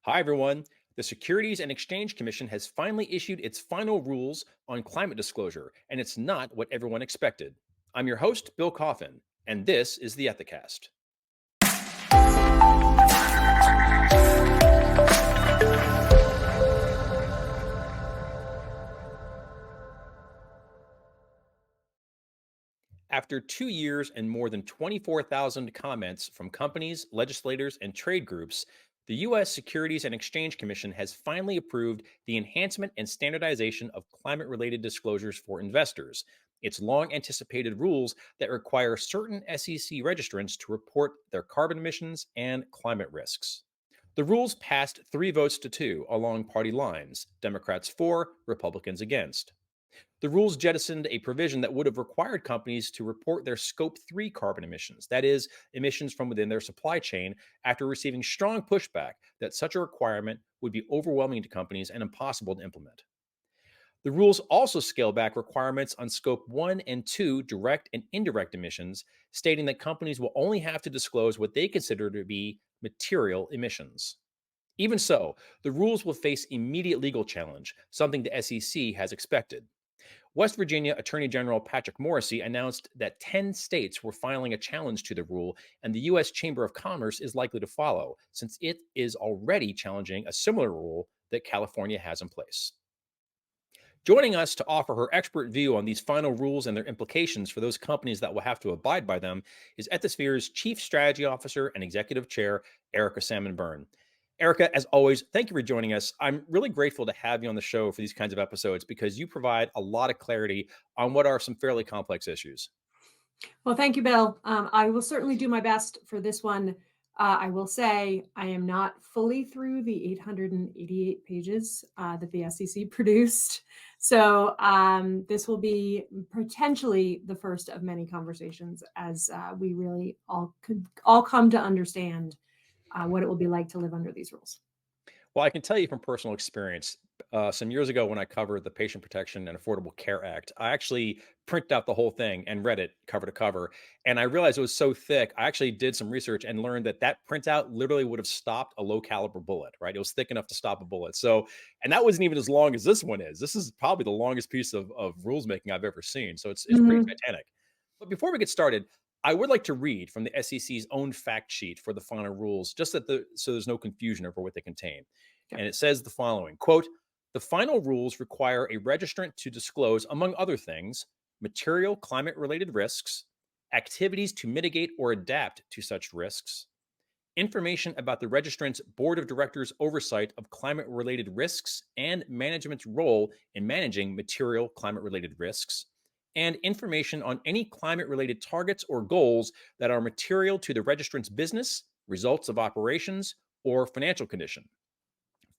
Hi, everyone. The Securities and Exchange Commission has finally issued its final rules on climate disclosure, and it's not what everyone expected. I'm your host, Bill Coffin, and this is the Ethicast. After 2 years and more than 24,000 comments from companies, legislators, and trade groups, the U.S. Securities and Exchange Commission has finally approved the Enhancement and Standardization of Climate related disclosures for investors. It's long anticipated rules that require certain SEC registrants to report their carbon emissions and climate risks. The rules passed 3 votes to 2 along party lines, Democrats for, Republicans against. The rules jettisoned a provision that would have required companies to report their Scope 3 carbon emissions, that is, emissions from within their supply chain, after receiving strong pushback that such a requirement would be overwhelming to companies and impossible to implement. The rules also scale back requirements on Scope 1 and 2 direct and indirect emissions, stating that companies will only have to disclose what they consider to be material emissions. Even so, the rules will face immediate legal challenge, something the SEC has expected. West Virginia Attorney General Patrick Morrisey announced that 10 states were filing a challenge to the rule, and the U.S. Chamber of Commerce is likely to follow, since it is already challenging a similar rule that California has in place. Joining us to offer her expert view on these final rules and their implications for those companies that will have to abide by them is Ethisphere's Chief Strategy Officer and Executive Chair, Erica Salmon Byrne. Erica, as always, thank you for joining us. I'm really grateful to have you on the show for these kinds of episodes because you provide a lot of clarity on what are some fairly complex issues. Well, thank you, Bill. I will certainly do my best for this one. I will say I am not fully through the 888 pages that the SEC produced. So this will be potentially the first of many conversations as we really all come to understand what it will be like to live under these rules. Well, I can tell you from personal experience, some years ago when I covered the Patient Protection and Affordable Care Act, I actually printed out the whole thing and read it cover to cover. And I realized it was so thick. I actually did some research and learned that that printout literally would have stopped a low caliber bullet, right? It was thick enough to stop a bullet. So, and that wasn't even as long as this one is. This is probably the longest piece of rules making I've ever seen. So it's pretty Mhm. titanic. But before we get started, I would like to read from the SEC's own fact sheet for the final rules, just so there's no confusion over what they contain. Yep. And it says the following quote, the final rules require a registrant to disclose, among other things, material climate related risks, activities to mitigate or adapt to such risks, information about the registrant's board of directors' oversight of climate related risks and management's role in managing material climate related risks, and information on any climate related targets or goals that are material to the registrant's business, results of operations, or financial condition.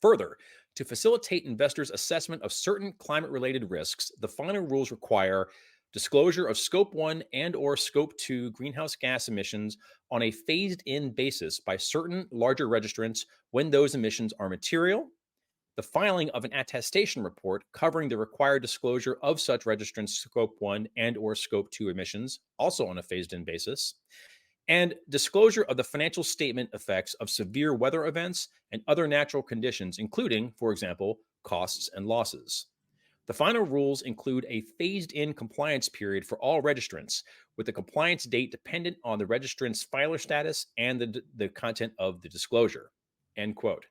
Further, to facilitate investors' assessment of certain climate-related risks, the final rules require disclosure of Scope 1 and or Scope 2 greenhouse gas emissions on a phased-in basis by certain larger registrants when those emissions are material, the filing of an attestation report covering the required disclosure of such registrants' Scope 1 and or Scope 2 emissions, also on a phased-in basis, and disclosure of the financial statement effects of severe weather events and other natural conditions, including, for example, costs and losses. The final rules include a phased in compliance period for all registrants, with the compliance date dependent on the registrant's filer status and the content of the disclosure. End quote.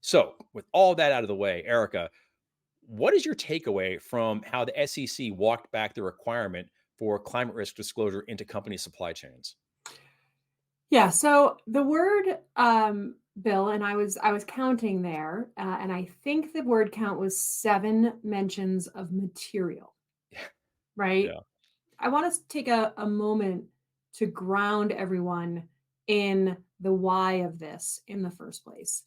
So, with all that out of the way, Erica, what is your takeaway from how the SEC walked back the requirement for climate risk disclosure into company supply chains? Yeah, so the word, Bill, and I was counting there, and I think the word count was 7 mentions of material, right? Yeah. I want to take a moment to ground everyone in the why of this in the first place.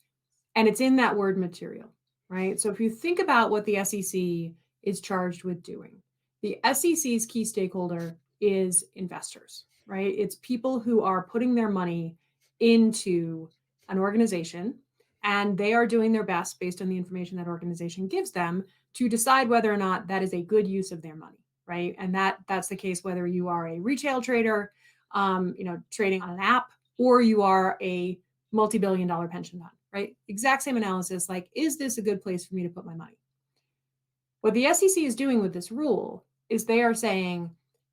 And it's in that word material, right? So if you think about what the SEC is charged with doing, the SEC's key stakeholder is investors, right? It's people who are putting their money into an organization and they are doing their best based on the information that organization gives them to decide whether or not that is a good use of their money, right? And that's the case whether you are a retail trader, trading on an app, or you are a multi-billion-dollar pension fund, right? Exact same analysis, like, is this a good place for me to put my money? What the SEC is doing with this rule is they are saying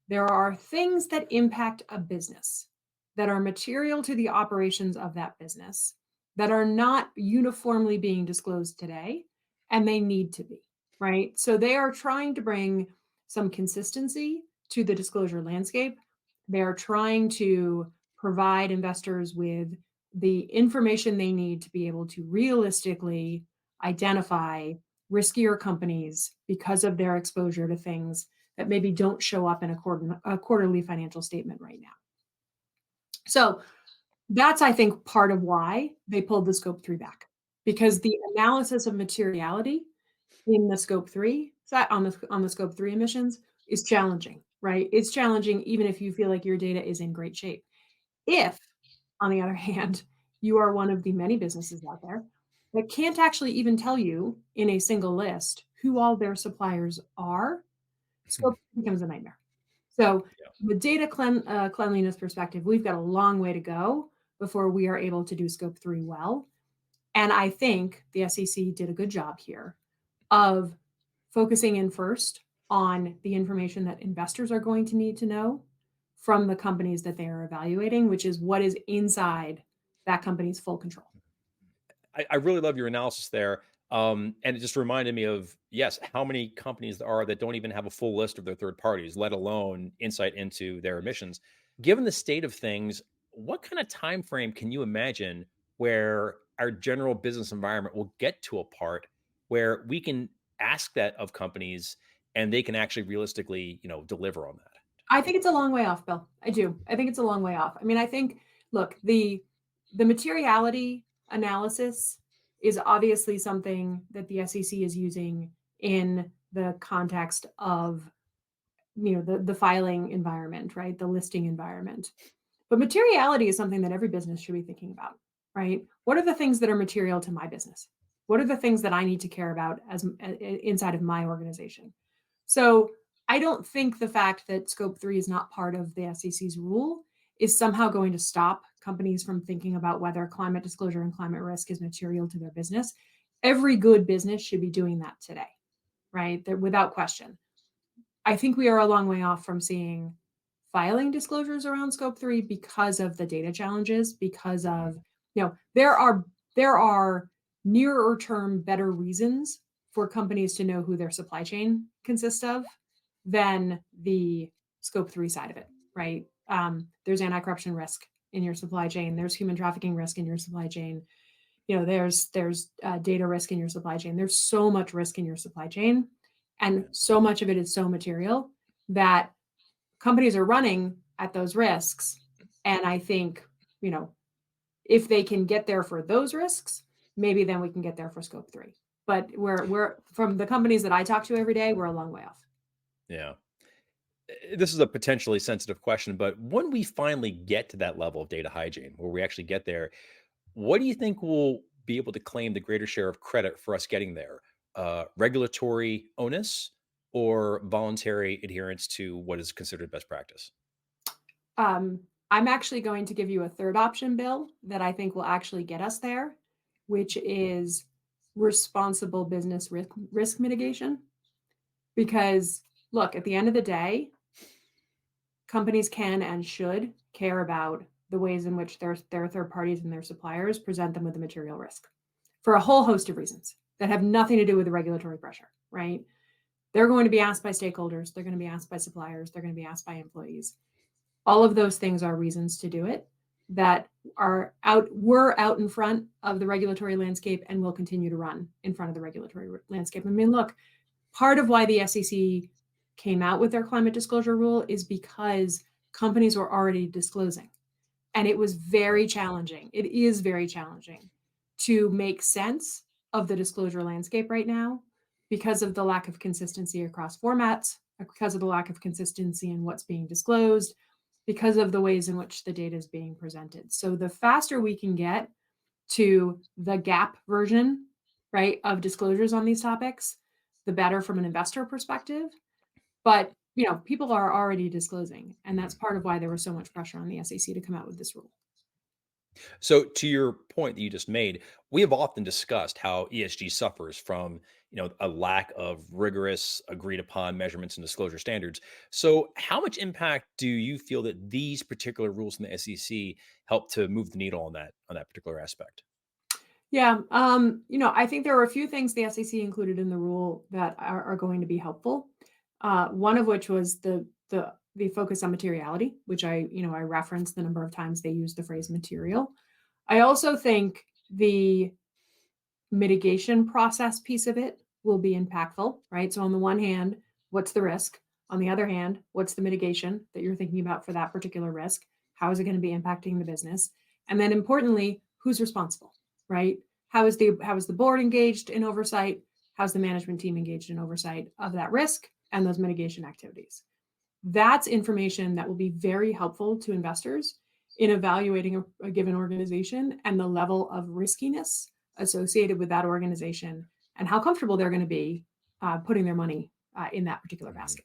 there are things that impact a business that are material to the operations of that business that are not uniformly being disclosed today, and they need to be, right? So they are trying to bring some consistency to the disclosure landscape. They are trying to provide investors with the information they need to be able to realistically identify riskier companies because of their exposure to things that maybe don't show up in a quarterly financial statement right now. So that's, I think, part of why they pulled the scope 3 back, because the analysis of materiality in the scope 3 on the scope 3 emissions is challenging, right? It's challenging even if you feel like your data is in great shape. If, on the other hand, you are one of the many businesses out there that can't actually even tell you in a single list who all their suppliers are, scope becomes a nightmare. So, Yeah. from a data cleanliness perspective, we've got a long way to go before we are able to do scope 3 well. And I think the SEC did a good job here of focusing in first on the information that investors are going to need to know from the companies that they are evaluating, which is what is inside that company's full control. I really love your analysis there. And it just reminded me of, yes, how many companies there are that don't even have a full list of their third parties, let alone insight into their emissions. Given the state of things, what kind of time frame can you imagine where our general business environment will get to a part where we can ask that of companies and they can actually realistically, deliver on that? I think it's a long way off, Bill. I do. I think it's a long way off. I mean, I think, look, the materiality analysis is obviously something that the SEC is using in the context of, the filing environment, right? The listing environment. But materiality is something that every business should be thinking about, right? What are the things that are material to my business? What are the things that I need to care about as inside of my organization? So I don't think the fact that scope 3 is not part of the SEC's rule is somehow going to stop companies from thinking about whether climate disclosure and climate risk is material to their business. Every good business should be doing that today, right? Without question. I think we are a long way off from seeing filing disclosures around scope 3 because of the data challenges, because of, there are nearer term better reasons for companies to know who their supply chain consists of than the scope 3 side of it, right? There's anti-corruption risk in your supply chain. There's human trafficking risk in your supply chain. There's data risk in your supply chain. There's so much risk in your supply chain, and so much of it is so material that companies are running at those risks. And I think, if they can get there for those risks, maybe then we can get there for scope 3. But we're from the companies that I talk to every day, we're a long way off. Yeah. This is a potentially sensitive question, but when we finally get to that level of data hygiene, where we actually get there, what do you think will be able to claim the greater share of credit for us getting there? Regulatory onus or voluntary adherence to what is considered best practice? I'm actually going to give you a third option, Bill, that I think will actually get us there, which is responsible business risk mitigation. Because look, at the end of the day, companies can and should care about the ways in which their third parties and their suppliers present them with the material risk for a whole host of reasons that have nothing to do with the regulatory pressure, right? They're going to be asked by stakeholders. They're going to be asked by suppliers. They're going to be asked by employees. All of those things are reasons to do it that were out in front of the regulatory landscape and will continue to run in front of the regulatory landscape. I mean, look, part of why the SEC came out with their climate disclosure rule is because companies were already disclosing. And it was very challenging. It is very challenging to make sense of the disclosure landscape right now because of the lack of consistency across formats, because of the lack of consistency in what's being disclosed, because of the ways in which the data is being presented. So the faster we can get to the gap version, right, of disclosures on these topics, the better from an investor perspective. But people are already disclosing, and that's part of why there was so much pressure on the SEC to come out with this rule. So to your point that you just made, we have often discussed how ESG suffers from, a lack of rigorous agreed upon measurements and disclosure standards. So how much impact do you feel that these particular rules from the SEC help to move the needle on that particular aspect? Yeah, I think there are a few things the SEC included in the rule that are going to be helpful. One of which was the focus on materiality, which I referenced the number of times they use the phrase material. I also think the mitigation process piece of it will be impactful, right? So on the one hand, what's the risk? On the other hand, what's the mitigation that you're thinking about for that particular risk? How is it going to be impacting the business? And then importantly, who's responsible, right? How is the board engaged in oversight? How's the management team engaged in oversight of that risk and those mitigation activities? That's information that will be very helpful to investors in evaluating a given organization and the level of riskiness associated with that organization and how comfortable they're going to be putting their money in that particular Mhm. basket.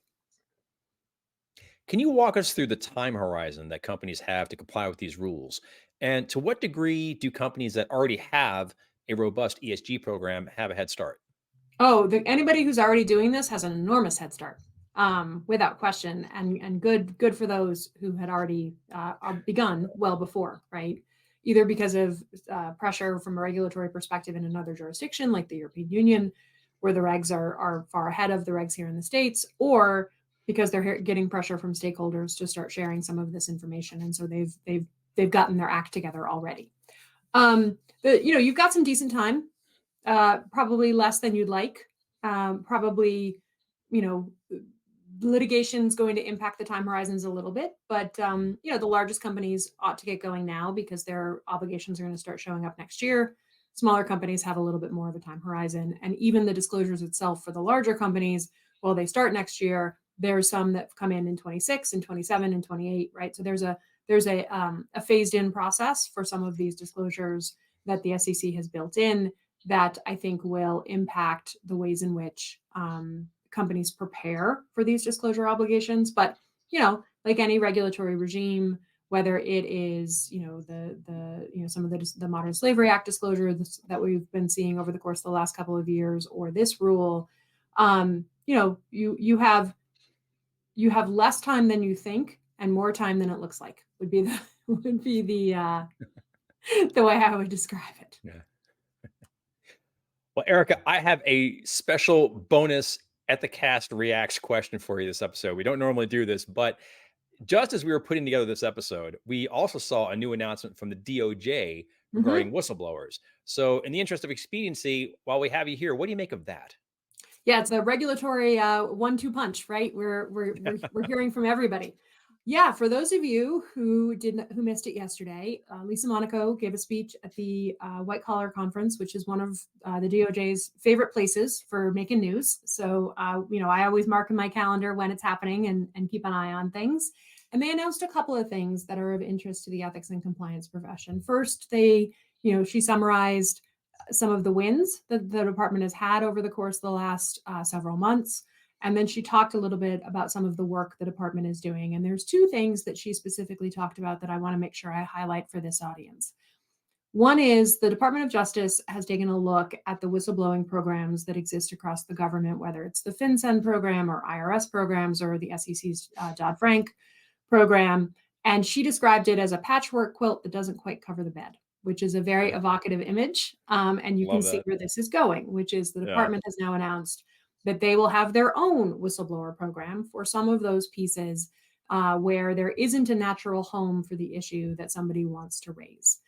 Can you walk us through the time horizon that companies have to comply with these rules? And to what degree do companies that already have a robust ESG program have a head start? Oh, anybody who's already doing this has an enormous head start, without question, and good for those who had already begun well before, right? Either because of pressure from a regulatory perspective in another jurisdiction, like the European Union, where the regs are far ahead of the regs here in the States, or because they're getting pressure from stakeholders to start sharing some of this information, and so they've gotten their act together already. You've got some decent time, probably less than you'd like. Probably, you know, litigation's going to impact the time horizons a little bit, but the largest companies ought to get going now because their obligations are going to start showing up next year. Smaller companies have a little bit more of a time horizon, and even the disclosures itself for the larger companies, well, they start next year. There's some that come in 26 and 27 and 28, right? So there's a phased in process for some of these disclosures that the SEC has built in that I think will impact the ways in which companies prepare for these disclosure obligations. But like any regulatory regime, whether it is some of the Modern Slavery Act disclosure that we've been seeing over the course of the last couple of years, or this rule, you have less time than you think and more time than it looks like would be the would be the way I would describe it. Yeah. Well, Erica, I have a special bonus Ethicast Reacts question for you this episode. We don't normally do this, but just as we were putting together this episode, we also saw a new announcement from the DOJ regarding Mhm. whistleblowers. So, in the interest of expediency, while we have you here, what do you make of that? Yeah, it's a regulatory one-two punch, right? We're hearing from everybody. Yeah, for those of you who missed it yesterday, Lisa Monaco gave a speech at the White Collar Conference, which is one of the DOJ's favorite places for making news. So I always mark in my calendar when it's happening and keep an eye on things. And they announced a couple of things that are of interest to the ethics and compliance profession. First, she summarized some of the wins that the department has had over the course of the last several months. And then she talked a little bit about some of the work the department is doing. And there's two things that she specifically talked about that I want to make sure I highlight for this audience. One is the Department of Justice has taken a look at the whistleblowing programs that exist across the government, whether it's the FinCEN program or IRS programs or the SEC's Dodd-Frank program. And she described it as a patchwork quilt that doesn't quite cover the bed, which is a very Okay. evocative image. And you can Love see that. where this is going, which is the Yeah. department has now announced that they will have their own whistleblower program for some of those pieces where there isn't a natural home for the issue that somebody wants to raise.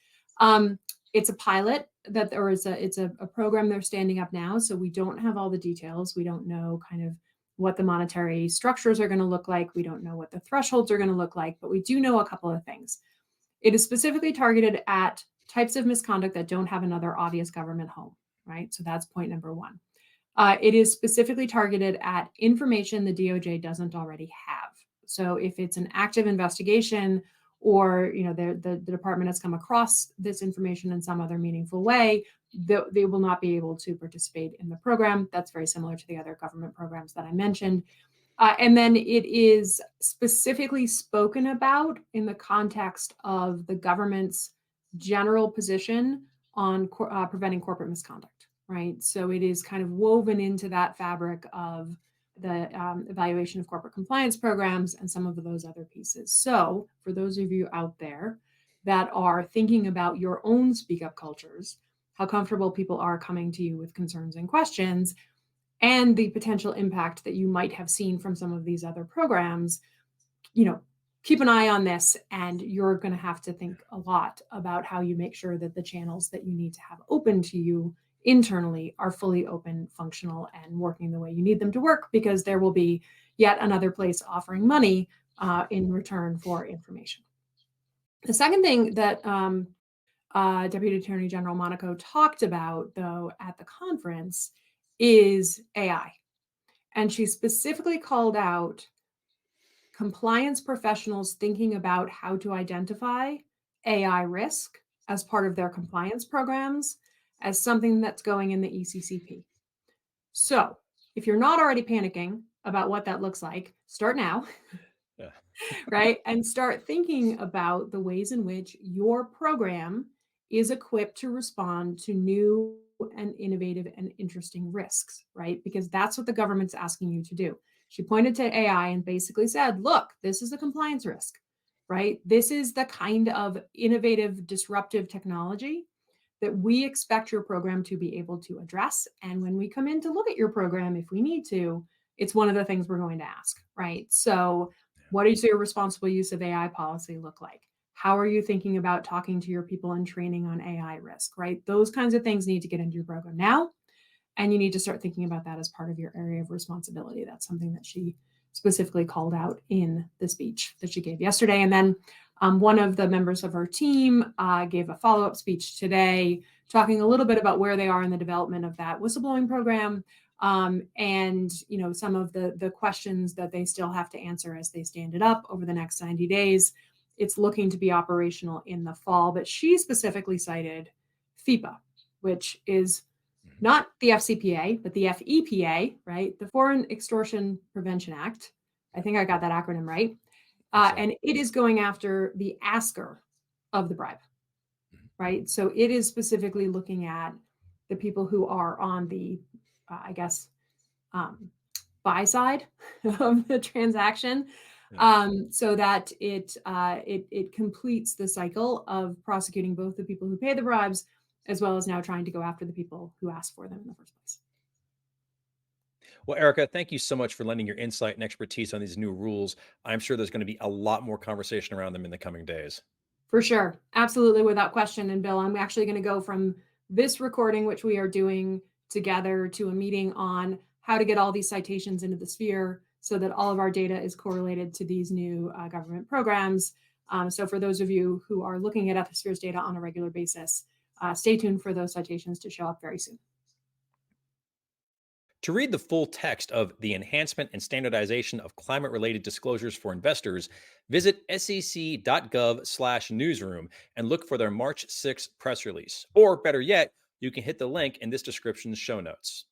It's a pilot it's a program they're standing up now. So we don't have all the details. We don't know kind of what the monetary structures are going to look like. We don't know what the thresholds are going to look like, but we do know a couple of things. It is specifically targeted at types of misconduct that don't have another obvious government home, right? So that's point number one. It is specifically targeted at information the DOJ doesn't already have. So if it's an active investigation or the department has come across this information in some other meaningful way, they will not be able to participate in the program. That's very similar to the other government programs that I mentioned. And then it is specifically spoken about in the context of the government's general position on preventing corporate misconduct, right? So it is kind of woven into that fabric of the evaluation of corporate compliance programs and some of those other pieces. So for those of you out there that are thinking about your own speak up cultures, how comfortable people are coming to you with concerns and questions, and the potential impact that you might have seen from some of these other programs, keep an eye on this, and you're going to have to think a lot about how you make sure that the channels that you need to have open to you internally are fully open, functional, and working the way you need them to work, because there will be yet another place offering money in return for information. The second thing that Deputy Attorney General Monaco talked about, though, at the conference is AI. And she specifically called out compliance professionals thinking about how to identify AI risk as part of their compliance programs as something that's going in the ECCP. So if you're not already panicking about what that looks like, start now, Yeah. right? And start thinking about the ways in which your program is equipped to respond to new and innovative and interesting risks, right? Because that's what the government's asking you to do. She pointed to AI and basically said, look, this is a compliance risk, right? This is the kind of innovative, disruptive technology that we expect your program to be able to address. And when we come in to look at your program, if we need to, it's one of the things we're going to ask, right? So what does your responsible use of AI policy look like? How are you thinking about talking to your people and training on AI risk, right? Those kinds of things need to get into your program now. And you need to start thinking about that as part of your area of responsibility. That's something that she specifically called out in the speech that she gave yesterday. And then one of the members of her team gave a follow-up speech today, talking a little bit about where they are in the development of that whistleblowing program, and some of the questions that they still have to answer as they stand it up over the next 90 days. It's looking to be operational in the fall, but she specifically cited FEPA, which is not the FCPA, but the FEPA, right? The Foreign Extortion Prevention Act. I think I got that acronym right. And it is going after the asker of the bribe, right? So it is specifically looking at the people who are on the, buy side of the transaction, so that it completes the cycle of prosecuting both the people who pay the bribes, as well as now trying to go after the people who asked for them in the first place. Well, Erica, thank you so much for lending your insight and expertise on these new rules. I'm sure there's going to be a lot more conversation around them in the coming days. For sure. Absolutely, without question. And Bill, I'm actually going to go from this recording, which we are doing together, to a meeting on how to get all these citations into the sphere so that all of our data is correlated to these new government programs. So for those of you who are looking at Ethisphere's data on a regular basis, stay tuned for those citations to show up very soon. To read the full text of the Enhancement and Standardization of Climate-Related Disclosures for Investors, visit sec.gov/newsroom and look for their March 6th press release. Or better yet, you can hit the link in this description's show notes.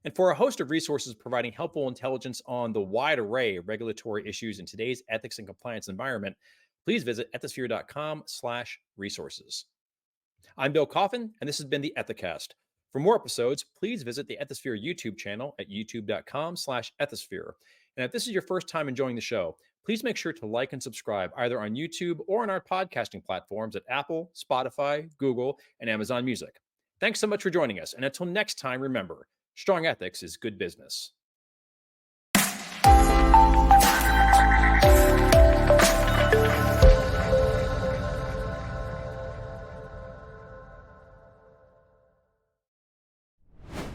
And for a host of resources providing helpful intelligence on the wide array of regulatory issues in today's ethics and compliance environment, please visit ethisphere.com/resources. I'm Bill Coffin, and this has been the Ethicast. For more episodes, please visit the Ethisphere YouTube channel at youtube.com/Ethisphere. And if this is your first time enjoying the show, please make sure to like and subscribe either on YouTube or on our podcasting platforms at Apple, Spotify, Google, and Amazon Music. Thanks so much for joining us. And until next time, remember, strong ethics is good business.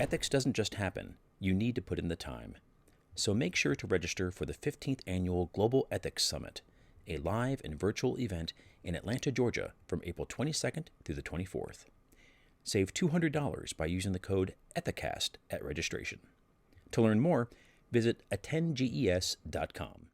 Ethics doesn't just happen. You need to put in the time. So make sure to register for the 15th Annual Global Ethics Summit, a live and virtual event in Atlanta, Georgia from April 22nd through the 24th. Save $200 by using the code Ethicast at registration. To learn more, visit attendges.com.